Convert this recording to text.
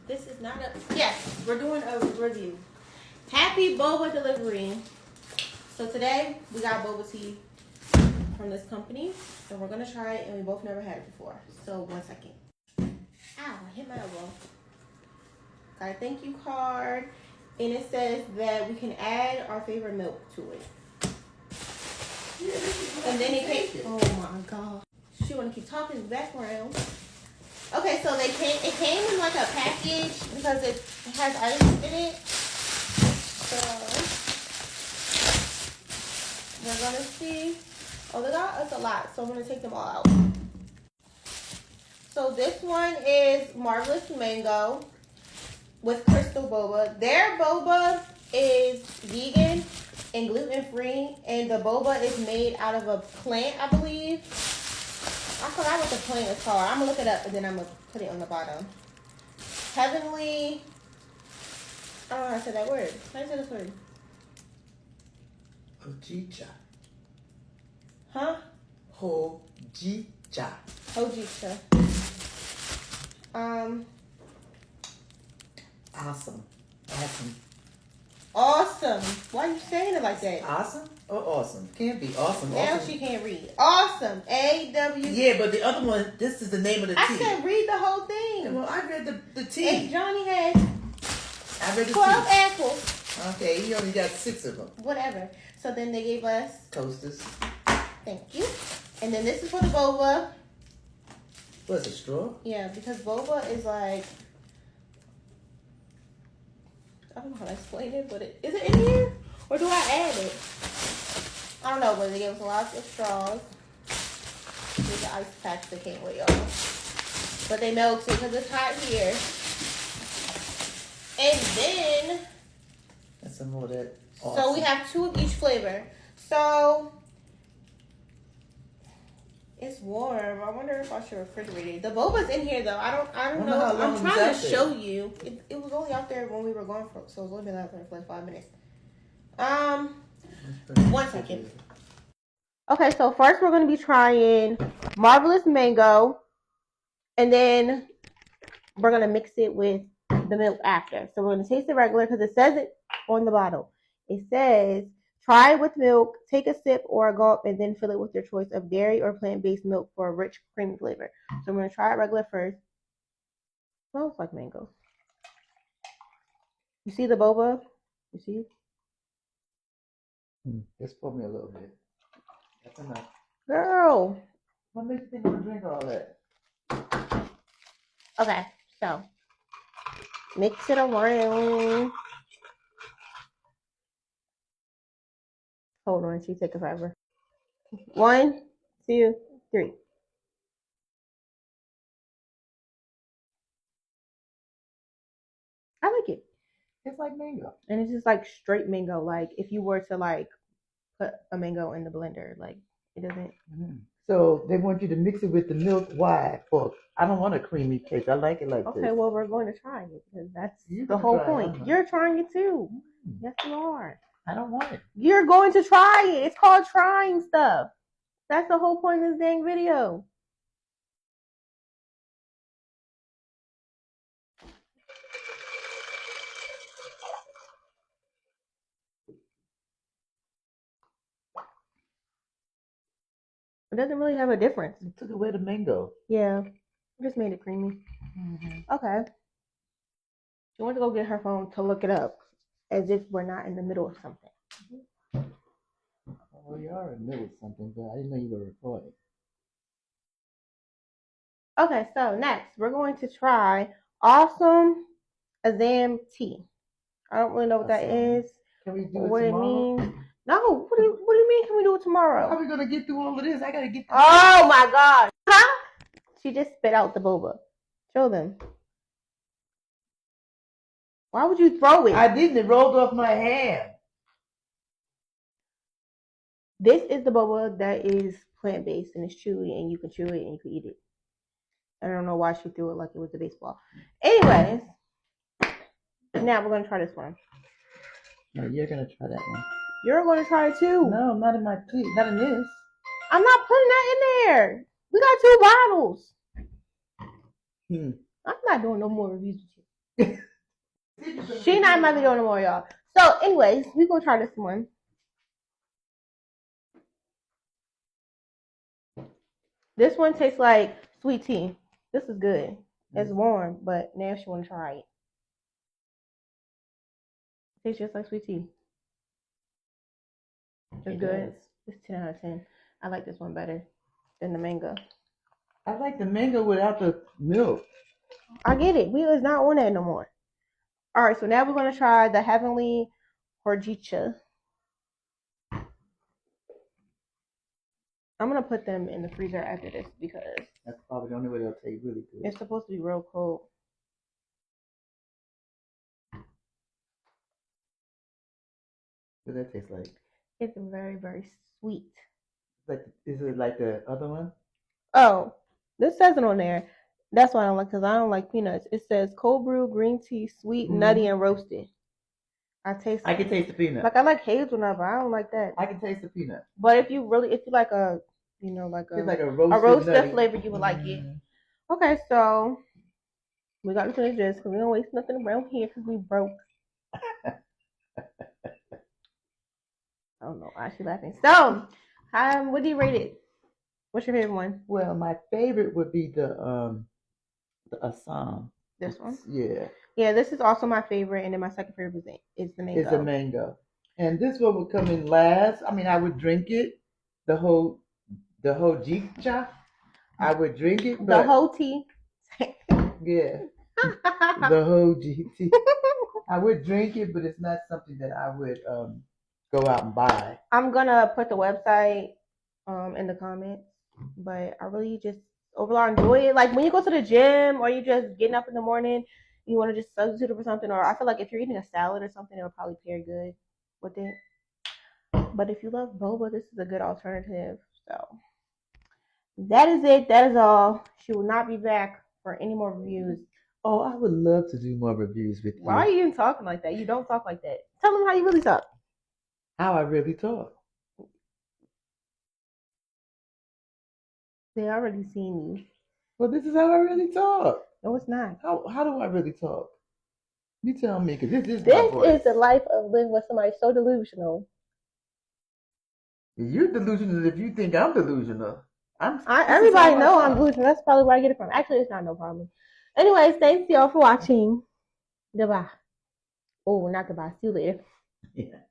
This is not a... Yes, we're doing a review. Happy boba delivery. So today, we got boba tea from this company. And we're going to try it, and we both never had it before. So, 1 second. Ow, I hit my elbow. Got a thank you card. And it says that we can add our favorite milk to it. Yeah, and then it came... Oh, my God. She want to keep talking in the background. Okay, so it came in like a package because it has ice in it. So we're gonna see. Oh, they got us a lot, so I'm gonna take them all out. So this one is Marvelous Mango with Crystal Boba. Their boba is vegan and gluten free, and the boba is made out of a plant, I believe. I forgot what the plant is called. I'm gonna look it up and then I'm gonna put it on the bottom. Heavenly. I don't know how to say that word. How do you say this word? Hojicha. Huh? Hojicha. Hojicha. Awesome. Awesome. Why are you saying it like that? Awesome or awesome? Can't be awesome. Now awesome. she can't read. Awesome. A-W. Yeah, but the other one, this is the name of the tea. I said read the whole thing. Yeah, well, I read the tea. And Johnny had I read the 12 tea. apples. Okay, he only got 6 of them. Whatever. So then they gave us toasters. Thank you. And then this is for the boba. What's a straw? Yeah, because boba is like, I don't know how to explain it, but is it in here? Or do I add it? I don't know, but they gave us lots of straws. Here's the ice packs that came with y'all. But they melted because it's hot here. And then, That's some more of that. Awesome. So we have 2 of each flavor. So it's warm. I wonder if I should refrigerate it. The boba's in here though. I don't know. I'm trying to show you. It was only out there when we were going for, so it was only been out there for like 5 minutes. 1 second. Okay, so first we're gonna be trying Marvelous Mango, and then we're gonna mix it with the milk after. So we're gonna taste it regular because it says it on the bottle. It says, try it with milk, take a sip or a gulp, and then fill it with your choice of dairy or plant-based milk for a rich, creamy flavor. So I'm going to try it regular first. Smells like mango. You see the boba? You see? Just pour me a little bit. That's enough. Girl! What makes you think I'm going to drink all that? Okay, so mix it around. Hold on, she's taking forever. 1, 2, 3. I like it. It's like mango. And it's just like straight mango. Like if you were to like put a mango in the blender, like it doesn't. Mm-hmm. So they want you to mix it with the milk. Why? For I don't want a creamy cake. I like it like this. Okay, well we're going to try it because that's the whole point. You're trying it too. Yes, you are. I don't want it. You're going to try it. It's called trying stuff. That's the whole point of this dang video. It doesn't really have a difference. You took away the mango. Yeah, just made it creamy. Mm-hmm. Okay. She went to go get her phone to look it up, as if we're not in the middle of something. Well, you are in the middle of something, but I didn't know you were recording. Okay, so next we're going to try Awesome Azam tea. I don't really know what that is. Can we do what it tomorrow? It means. No, what do you mean can we do it tomorrow? How are we gonna get through all of this? I gotta get through. Oh my god. Huh? She just spit out the boba. Show them. Why would you throw it? I didn't. It rolled off my hand. This is the boba that is plant-based and it's chewy and you can chew it and you can eat it. I don't know why she threw it like it was a baseball. Anyways, now we're going to try this one. No, you're going to try that one. You're going to try it too. No, not in my tea. Not in this. I'm not putting that in there. We got 2 bottles. I'm not doing no more reviews with you. She not in my video no more, y'all. So, anyways, we gonna try this one. This one tastes like sweet tea. This is good. It's warm, but now she wanna try it. Tastes just like sweet tea. It's good. It's 10 out of 10. I like this one better than the mango. I like the mango without the milk. I get it. We is not on that no more. All right, so now we're gonna try the Heavenly Horjicha. I'm gonna put them in the freezer after this because that's probably the only way they'll taste really good. It's supposed to be real cold. What does that taste like? It's very, very sweet. Like, is it like the other one? Oh, this says it on there. That's why I don't like, because I don't like peanuts. It says cold brew, green tea, sweet, nutty, and roasted. I can taste the peanut. Like I like hazelnut, but I don't like that. I can taste the peanut. But if you like a, like a roasted flavor, you would like it. Okay, so we got to finish this because we don't waste nothing around here because we broke. I don't know why she's laughing. So, what do you rate it? What's your favorite one? Well, my favorite would be the Assam. This one? Yeah. Yeah, this is also my favorite, and then my second favorite is the mango. It's a mango. And this one would come in last. I mean, I would drink it, the whole jicha. I would drink it, but the whole tea. Yeah. The whole GT. I would drink it, but it's not something that I would go out and buy. I'm gonna put the website in the comments, but I really just overall enjoy it. Like when you go to the gym or you just getting up in the morning, you want to just substitute it for something, or I feel like if you're eating a salad or something, it'll probably pair good with it. But if you love boba, this is a good alternative. So that is it. That is all. She will not be back for any more reviews. Oh, I would love to do more reviews with you. Why are you even talking like that? You don't talk like that. Tell them how you really talk. How I really talk. They already seen you. Well, this is how I really talk. No, it's not. How do I really talk? You tell me, because this is my voice. This is the life of living with somebody so delusional. You're delusional if you think I'm delusional. Everybody know I'm delusional. That's probably where I get it from. Actually, it's not no problem. Anyways, thanks y'all for watching. Goodbye. Oh, not goodbye. See you later. Yeah.